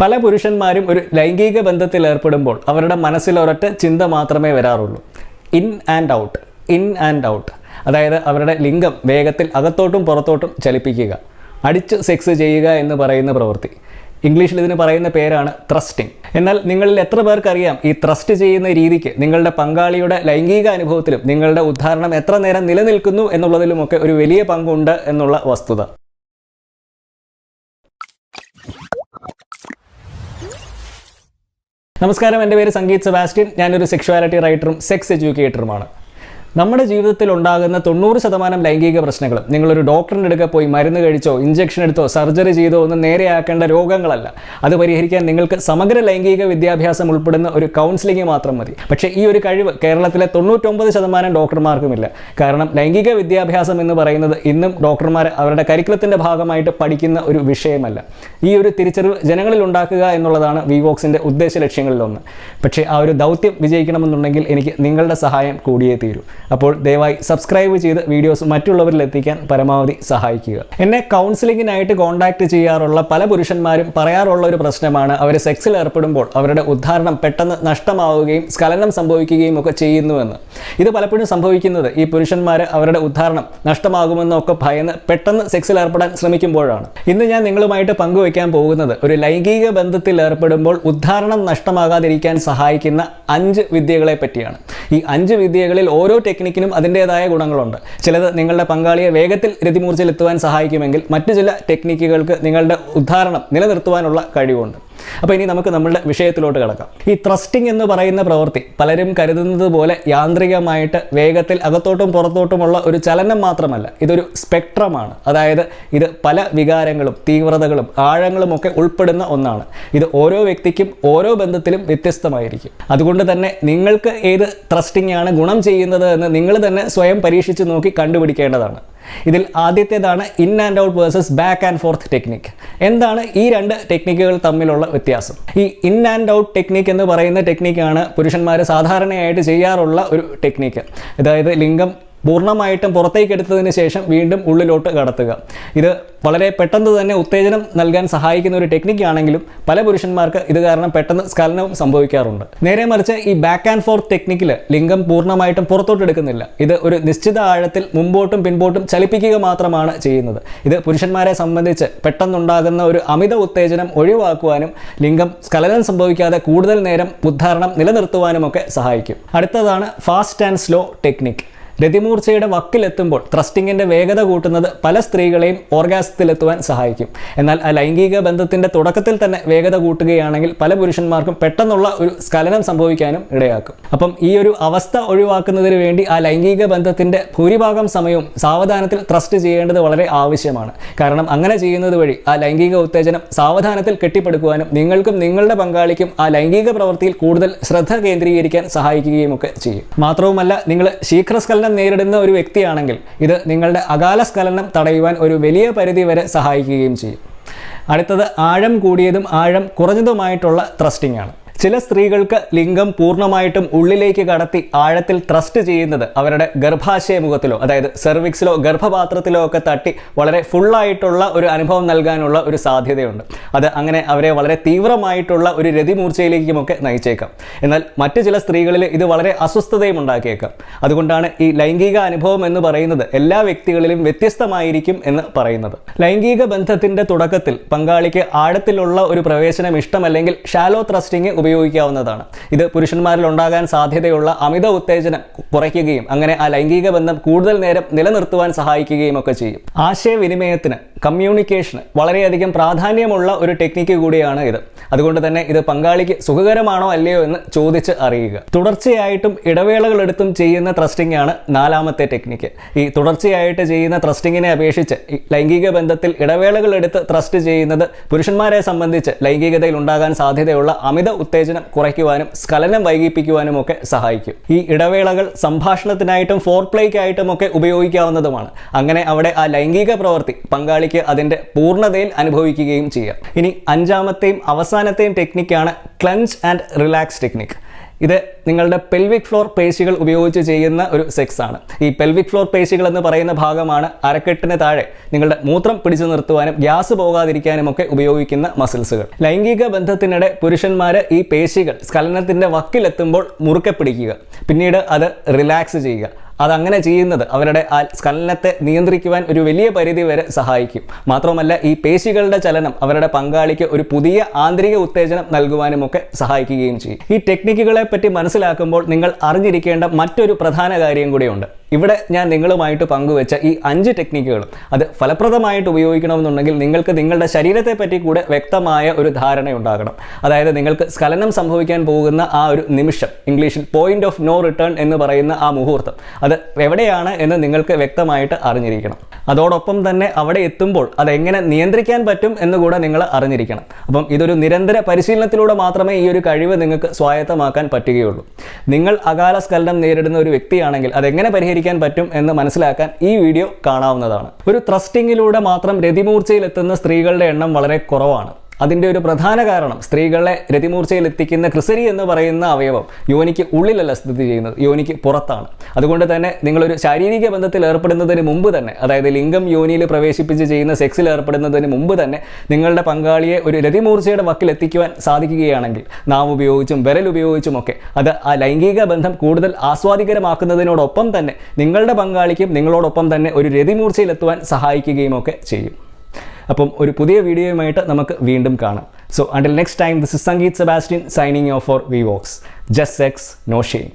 പല പുരുഷന്മാരും ഒരു ലൈംഗിക ബന്ധത്തിൽ ഏർപ്പെടുമ്പോൾ അവരുടെ മനസ്സിൽ ഒരൊറ്റ ചിന്ത മാത്രമേ വരാറുള്ളൂ. In and out, in and out. അതായത് അവരുടെ ലിംഗം വേഗത്തിൽ അകത്തോട്ടും പുറത്തോട്ടും ചലിപ്പിക്കുക, അടിച്ച് സെക്സ് ചെയ്യുക എന്ന് പറയുന്ന പ്രവൃത്തി. ഇംഗ്ലീഷിൽ ഇതിന് പറയുന്ന പേരാണ് ത്രസ്റ്റിംഗ്. എന്നാൽ നിങ്ങളിൽ എത്ര പേർക്കറിയാം ഈ ത്രസ്റ്റ് ചെയ്യുന്ന രീതിക്ക് നിങ്ങളുടെ പങ്കാളിയുടെ ലൈംഗിക അനുഭവത്തിലും നിങ്ങളുടെ ഉദ്ധാരണം എത്ര നേരം നിലനിൽക്കുന്നു എന്നുള്ളതിലുമൊക്കെ ഒരു വലിയ പങ്കുണ്ട് എന്നുള്ള വസ്തുത. നമസ്കാരം, എൻ്റെ പേര് സംഗീത് സെബാസ്റ്റ്യൻ. ഞാനൊരു സെക്ഷുവാലിറ്റി റൈറ്ററും സെക്സ് എഡ്യൂക്കേറ്ററുമാണ്. നമ്മുടെ ജീവിതത്തിൽ ഉണ്ടാകുന്ന 90% ലൈംഗിക പ്രശ്നങ്ങളും നിങ്ങളൊരു ഡോക്ടറിൻ്റെ അടുക്ക പോയി മരുന്ന് കഴിച്ചോ ഇഞ്ചക്ഷൻ എടുത്തോ സർജറി ചെയ്തോ ഒന്നും നേരെയാക്കേണ്ട രോഗങ്ങളല്ല. അത് പരിഹരിക്കാൻ നിങ്ങൾക്ക് സമഗ്ര ലൈംഗിക വിദ്യാഭ്യാസം ഉൾപ്പെടുന്ന ഒരു കൗൺസിലിംഗ് മാത്രം മതി. പക്ഷേ ഈ ഒരു കഴിവ് കേരളത്തിലെ 99% ഡോക്ടർമാർക്കുമില്ല. കാരണം ലൈംഗിക വിദ്യാഭ്യാസം എന്ന് പറയുന്നത് ഇന്നും ഡോക്ടർമാർ അവരുടെ കരിക്കുലത്തിൻ്റെ ഭാഗമായിട്ട് പഠിക്കുന്ന ഒരു വിഷയമല്ല. ഈ ഒരു തിരിച്ചറിവ് ജനങ്ങളിൽ ഉണ്ടാക്കുക എന്നുള്ളതാണ് വിവോക്സിൻ്റെ ഉദ്ദേശ ലക്ഷ്യങ്ങളിലൊന്ന്. പക്ഷേ ആ ഒരു ദൗത്യം വിജയിക്കണമെന്നുണ്ടെങ്കിൽ എനിക്ക് നിങ്ങളുടെ സഹായം കൂടിയേ തീരൂ. അപ്പോൾ ദയവായി സബ്സ്ക്രൈബ് ചെയ്ത് വീഡിയോസ് മറ്റുള്ളവരിൽ എത്തിക്കാൻ പരമാവധി സഹായിക്കുക. എന്നെ കൗൺസിലിങ്ങിനായിട്ട് കോൺടാക്ട് ചെയ്യാറുള്ള പല പുരുഷന്മാരും പറയാറുള്ള ഒരു പ്രശ്നമാണ് അവർ സെക്സിൽ ഏർപ്പെടുമ്പോൾ അവരുടെ ഉദ്ധാരണം പെട്ടെന്ന് നഷ്ടമാവുകയും സ്ഖലനം സംഭവിക്കുകയും ഒക്കെ ചെയ്യുന്നുവെന്ന്. ഇത് പലപ്പോഴും സംഭവിക്കുന്നത് ഈ പുരുഷന്മാർ അവരുടെ ഉദ്ധാരണം നഷ്ടമാകുമെന്നൊക്കെ ഭയന്ന് പെട്ടെന്ന് സെക്സിൽ ഏർപ്പെടാൻ ശ്രമിക്കുമ്പോഴാണ്. ഇന്ന് ഞാൻ നിങ്ങളുമായിട്ട് പങ്കുവയ്ക്കാൻ പോകുന്നത് ഒരു ലൈംഗിക ബന്ധത്തിൽ ഏർപ്പെടുമ്പോൾ ഉദ്ധാരണം നഷ്ടമാകാതിരിക്കാൻ സഹായിക്കുന്ന 5 വിദ്യകളെ പറ്റിയാണ്. ഈ 5 വിദ്യകളിൽ ഓരോ ടെക്നിക്കിനും അതിൻ്റേതായ ഗുണങ്ങളുണ്ട്. ചിലത് നിങ്ങളുടെ പങ്കാളിയെ വേഗത്തിൽ രതിമൂർച്ചയിലെത്തുവാൻ സഹായിക്കുമെങ്കിൽ മറ്റു ചില ടെക്നിക്കുകൾക്ക് നിങ്ങളുടെ ഉദ്ധാരണം നിലനിർത്തുവാനുള്ള കഴിവുണ്ട്. അപ്പോൾ ഇനി നമുക്ക് നമ്മളുടെ വിഷയത്തിലോട്ട് കിടക്കാം. ഈ ത്രസ്റ്റിംഗ് എന്ന് പറയുന്ന പ്രവൃത്തി പലരും കരുതുന്നത് പോലെ യാന്ത്രികമായിട്ട് വേഗത്തിൽ അകത്തോട്ടും പുറത്തോട്ടുമുള്ള ഒരു ചലനം മാത്രമല്ല, ഇതൊരു സ്പെക്ട്രമാണ്. അതായത് ഇത് പല വികാരങ്ങളും തീവ്രതകളും ആഴങ്ങളും ഒക്കെ ഉൾപ്പെടുന്ന ഒന്നാണ്. ഇത് ഓരോ വ്യക്തിക്കും ഓരോ ബന്ധത്തിലും വ്യത്യസ്തമായിരിക്കും. അതുകൊണ്ട് തന്നെ നിങ്ങൾക്ക് ഏത് ത്രസ്റ്റിംഗ് ആണ് ഗുണം ചെയ്യുന്നത് എന്ന് നിങ്ങൾ തന്നെ സ്വയം പരീക്ഷിച്ച് നോക്കി കണ്ടുപിടിക്കേണ്ടതാണ്. ഇതിൽ ആദ്യത്തേതാണ് in and out versus back and fourth technique. എന്താണ് ഈ 2 ടെക്നിക്കുകൾ തമ്മിലുള്ള വ്യത്യാസം? ഈ ഇൻ ആൻഡ് ഔട്ട് ടെക്നിക്ക് എന്ന് പറയുന്ന ടെക്നിക്കാണ് പുരുഷന്മാർ സാധാരണയായിട്ട് ചെയ്യാറുള്ള ഒരു ടെക്നിക്ക്. അതായത് ലിംഗം പൂർണ്ണമായിട്ടും പുറത്തേക്ക് എടുത്തതിന് ശേഷം വീണ്ടും ഉള്ളിലോട്ട് കടത്തുക. ഇത് വളരെ പെട്ടെന്ന് തന്നെ ഉത്തേജനം നൽകാൻ സഹായിക്കുന്ന ഒരു ടെക്നിക്കാണെങ്കിലും പല പുരുഷന്മാർക്ക് ഇത് കാരണം പെട്ടെന്ന് സ്ഖലനവും സംഭവിക്കാറുണ്ട്. നേരെ മറിച്ച് ഈ ബാക്ക് ആൻഡ് ഫോർത്ത് ടെക്നിക്കിൽ ലിംഗം പൂർണ്ണമായിട്ടും പുറത്തോട്ട് എടുക്കുന്നില്ല. ഇത് ഒരു നിശ്ചിത ആഴത്തിൽ മുമ്പോട്ടും പിൻപോട്ടും ചലിപ്പിക്കുക മാത്രമാണ് ചെയ്യുന്നത്. ഇത് പുരുഷന്മാരെ സംബന്ധിച്ച് പെട്ടെന്നുണ്ടാകുന്ന ഒരു അമിത ഉത്തേജനം ഒഴിവാക്കുവാനും ലിംഗം സ്ഖലനം സംഭവിക്കാതെ കൂടുതൽ നേരം ഉദ്ധാരണം നിലനിർത്തുവാനുമൊക്കെ സഹായിക്കും. അടുത്തതാണ് ഫാസ്റ്റ് ആൻഡ് സ്ലോ ടെക്നിക്ക്. രതിമൂർച്ചയുടെ വക്കിലെത്തുമ്പോൾ ത്രസ്റ്റിങ്ങിൻ്റെ വേഗത കൂട്ടുന്നത് പല സ്ത്രീകളെയും ഓർഗാസത്തിലെത്തുവാൻ സഹായിക്കും. എന്നാൽ ആ ലൈംഗിക ബന്ധത്തിൻ്റെ തുടക്കത്തിൽ തന്നെ വേഗത കൂട്ടുകയാണെങ്കിൽ പല പുരുഷന്മാർക്കും പെട്ടെന്നുള്ള ഒരു സ്ഖലനം സംഭവിക്കാനും ഇടയാക്കും. അപ്പം ഈ ഒരു അവസ്ഥ ഒഴിവാക്കുന്നതിന് വേണ്ടി ആ ലൈംഗിക ബന്ധത്തിൻ്റെ ഭൂരിഭാഗം സമയവും സാവധാനത്തിൽ ത്രസ്റ്റ് ചെയ്യേണ്ടത് വളരെ ആവശ്യമാണ്. കാരണം അങ്ങനെ ചെയ്യുന്നത് വഴി ആ ലൈംഗിക ഉത്തേജനം സാവധാനത്തിൽ കെട്ടിപ്പടുക്കുവാനും നിങ്ങൾക്കും നിങ്ങളുടെ പങ്കാളിക്കും ആ ലൈംഗിക പ്രവൃത്തിയിൽ കൂടുതൽ ശ്രദ്ധ കേന്ദ്രീകരിക്കാൻ സഹായിക്കുകയും ഒക്കെ ചെയ്യും. മാത്രവുമല്ല, നിങ്ങൾ ശീഘ്രസ്ഖലനം നേരിടുന്ന ഒരു വ്യക്തിയാണെങ്കിൽ ഇത് നിങ്ങളുടെ അകാല സ്ഖലനം തടയുവാൻ ഒരു വലിയ പരിധി വരെ സഹായിക്കുകയും ചെയ്യും. അടുത്തത് ആഴം കൂടിയതും ആഴം കുറഞ്ഞതുമായിട്ടുള്ള ത്രസ്റ്റിംഗ് ആണ്. ചില സ്ത്രീകൾക്ക് ലിംഗം പൂർണ്ണമായിട്ടും ഉള്ളിലേക്ക് കടത്തി ആഴത്തിൽ ത്രസ്റ്റ് ചെയ്യുന്നത് അവരുടെ ഗർഭാശയമുഖത്തിലോ അതായത് സെർവിക്സിലോ ഗർഭപാത്രത്തിലോ ഒക്കെ തട്ടി വളരെ ഫുള്ളായിട്ടുള്ള ഒരു അനുഭവം നൽകാനുള്ള ഒരു സാധ്യതയുണ്ട്. അത് അങ്ങനെ അവരെ വളരെ തീവ്രമായിട്ടുള്ള ഒരു രതിമൂർച്ചയിലേക്കുമൊക്കെ നയിച്ചേക്കാം. എന്നാൽ മറ്റു ചില സ്ത്രീകളിൽ ഇത് വളരെ അസ്വസ്ഥതയും ഉണ്ടാക്കിയേക്കാം. അതുകൊണ്ടാണ് ഈ ലൈംഗിക അനുഭവം എന്ന് പറയുന്നത് എല്ലാ വ്യക്തികളിലും വ്യത്യസ്തമായിരിക്കും എന്ന് പറയുന്നത്. ലൈംഗിക ബന്ധത്തിൻ്റെ തുടക്കത്തിൽ പങ്കാളിക്ക് ആഴത്തിലുള്ള ഒരു പ്രവേശനം ഇഷ്ടമല്ലെങ്കിൽ ഷാലോ ത്രസ്റ്റിംഗ് ഉപയോഗിക്കാവുന്നതാണ്. ഇത് പുരുഷന്മാരിൽ ഉണ്ടാകാൻ സാധ്യതയുള്ള അമിത ഉത്തേജനം കുറയ്ക്കുകയും അങ്ങനെ ആ ലൈംഗിക ബന്ധം കൂടുതൽ നേരം നിലനിർത്തുവാൻ സഹായിക്കുകയും ഒക്കെ ചെയ്യും. ആശയവിനിമയത്തിന്, കമ്മ്യൂണിക്കേഷന് വളരെയധികം പ്രാധാന്യമുള്ള ഒരു ടെക്നിക്ക് കൂടിയാണ് ഇത്. അതുകൊണ്ട് തന്നെ ഇത് പങ്കാളിക്ക് സുഖകരമാണോ അല്ലയോ എന്ന് ചോദിച്ച് അറിയുക. തുടർച്ചയായിട്ടും ഇടവേളകളെടുത്തും ചെയ്യുന്ന ത്രസ്റ്റിംഗ് ആണ് 4ാമത്തെ ടെക്നിക്ക്. ഈ തുടർച്ചയായിട്ട് ചെയ്യുന്ന ത്രസ്റ്റിങ്ങിനെ അപേക്ഷിച്ച് ലൈംഗിക ബന്ധത്തിൽ ഇടവേളകളെടുത്ത് ത്രസ്റ്റ് ചെയ്യുന്നത് പുരുഷന്മാരെ സംബന്ധിച്ച് ലൈംഗികതയിൽ ഉണ്ടാകാൻ സാധ്യതയുള്ള അമിത ഉത്തേജനം കുറയ്ക്കുവാനും സ്ഖലനം വൈകിപ്പിക്കുവാനും ഒക്കെ സഹായിക്കും. ഈ ഇടവേളകൾ സംഭാഷണത്തിനായിട്ടും ഫോർപ്ലേക്കായിട്ടും ഒക്കെ ഉപയോഗിക്കാവുന്നതുമാണ്. അങ്ങനെ അവിടെ ആ ലൈംഗിക പ്രവൃത്തി പങ്കാളിക്ക് അതിൻ്റെ പൂർണ്ണതയിൽ അനുഭവിക്കുകയും ചെയ്യാം. ഇനി 5ാമത്തെയും അവസാനത്തെയും ടെക്നിക്കാണ് ക്ലഞ്ച് ആൻഡ് റിലാക്സ് ടെക്നിക്ക്. ഇത് നിങ്ങളുടെ പെൽവിക് ഫ്ലോർ പേശികൾ ഉപയോഗിച്ച് ചെയ്യുന്ന ഒരു സെക്സ് ആണ്. ഈ പെൽവിക് ഫ്ലോർ പേശികൾ എന്ന് പറയുന്ന ഭാഗമാണ് അരക്കെട്ടിന് താഴെ നിങ്ങളുടെ മൂത്രം പിടിച്ചു നിർത്തുവാനും ഗ്യാസ് പോകാതിരിക്കാനും ഒക്കെ ഉപയോഗിക്കുന്ന മസിൽസുകൾ. ലൈംഗിക ബന്ധത്തിനിടെ പുരുഷന്മാര് ഈ പേശികൾ സ്ഖലനത്തിന്റെ വക്കിലെത്തുമ്പോൾ മുറുക്കെ പിടിക്കുക, പിന്നീട് അത് റിലാക്സ് ചെയ്യുക. അതങ്ങനെ ചെയ്യുന്നത് അവരുടെ ആ സ്ഖലനത്തെ നിയന്ത്രിക്കുവാൻ ഒരു വലിയ പരിധി വരെ സഹായിക്കും. മാത്രമല്ല ഈ പേശികളുടെ ചലനം അവരുടെ പങ്കാളിക്ക് ഒരു പുതിയ ആന്തരിക ഉത്തേജനം നൽകുവാനുമൊക്കെ സഹായിക്കുകയും ചെയ്യും. ഈ ടെക്നിക്കുകളെ പറ്റി മനസ്സിലാക്കുമ്പോൾ നിങ്ങൾ അറിഞ്ഞിരിക്കേണ്ട മറ്റൊരു പ്രധാന കാര്യം കൂടിയുണ്ട്. ഇവിടെ ഞാൻ നിങ്ങളുമായിട്ട് പങ്കുവെച്ച ഈ 5 ടെക്നിക്കുകളും അത് ഫലപ്രദമായിട്ട് ഉപയോഗിക്കണമെന്നുണ്ടെങ്കിൽ നിങ്ങൾക്ക് നിങ്ങളുടെ ശരീരത്തെ പറ്റി കൂടെ വ്യക്തമായ ഒരു ധാരണയുണ്ടാകണം. അതായത് നിങ്ങൾക്ക് സ്ഖലനം സംഭവിക്കാൻ പോകുന്ന ആ ഒരു നിമിഷം, ഇംഗ്ലീഷിൽ പോയിന്റ് ഓഫ് നോ റിട്ടേൺ എന്ന് പറയുന്ന ആ മുഹൂർത്തം, അത് എവിടെയാണ് എന്ന് നിങ്ങൾക്ക് വ്യക്തമായിട്ട് അറിഞ്ഞിരിക്കണം. അതോടൊപ്പം തന്നെ അവിടെ എത്തുമ്പോൾ അതെങ്ങനെ നിയന്ത്രിക്കാൻ പറ്റും എന്നുകൂടെ നിങ്ങൾ അറിഞ്ഞിരിക്കണം. അപ്പം ഇതൊരു നിരന്തര പരിശീലനത്തിലൂടെ മാത്രമേ ഈ ഒരു കഴിവ് നിങ്ങൾക്ക് സ്വായത്തമാക്കാൻ പറ്റുകയുള്ളൂ. നിങ്ങൾ അകാല സ്ഖലനം നേരിടുന്ന ഒരു വ്യക്തിയാണെങ്കിൽ അതെങ്ങനെ പരിഹരിക്കാൻ പറ്റും എന്ന് മനസ്സിലാക്കാൻ ഈ വീഡിയോ കാണാവുന്നതാണ്. ഒരു ത്രസ്റ്റിങ്ങിലൂടെ മാത്രം രതിമൂർച്ചയിലെത്തുന്ന സ്ത്രീകളുടെ എണ്ണം വളരെ കുറവാണ്. അതിൻ്റെ ഒരു പ്രധാന കാരണം സ്ത്രീകളെ രതിമൂർച്ചയിൽ എത്തിക്കുന്ന ക്രിസരി എന്ന് പറയുന്ന അവയവം യോനിക്ക് ഉള്ളിലല്ല സ്ഥിതി ചെയ്യുന്നത്, യോനിക്ക് പുറത്താണ്. അതുകൊണ്ട് തന്നെ നിങ്ങളൊരു ശാരീരിക ബന്ധത്തിൽ ഏർപ്പെടുന്നതിന് മുമ്പ് തന്നെ, അതായത് ലിംഗം യോനിയിൽ പ്രവേശിപ്പിച്ച് ചെയ്യുന്ന സെക്സിൽ ഏർപ്പെടുന്നതിന് മുമ്പ് തന്നെ നിങ്ങളുടെ പങ്കാളിയെ ഒരു രതിമൂർച്ചയുടെ വക്കിൽ എത്തിക്കുവാൻ സാധിക്കുകയാണെങ്കിൽ നാവ് ഉപയോഗിച്ചും വിരൽ ഉപയോഗിച്ചുമൊക്കെ അത് ആ ലൈംഗിക ബന്ധം കൂടുതൽ ആസ്വാദികരമാക്കുന്നതിനോടൊപ്പം തന്നെ നിങ്ങളുടെ പങ്കാളിക്കും നിങ്ങളോടൊപ്പം തന്നെ ഒരു രതിമൂർച്ചയിലെത്തുവാൻ സഹായിക്കുകയും ഒക്കെ ചെയ്യും. അപ്പം ഒരു പുതിയ വീഡിയോയുമായിട്ട് നമുക്ക് വീണ്ടും കാണാം. So until next time, this is Sangeet Sebastian signing off for VVox. Just sex, no shame.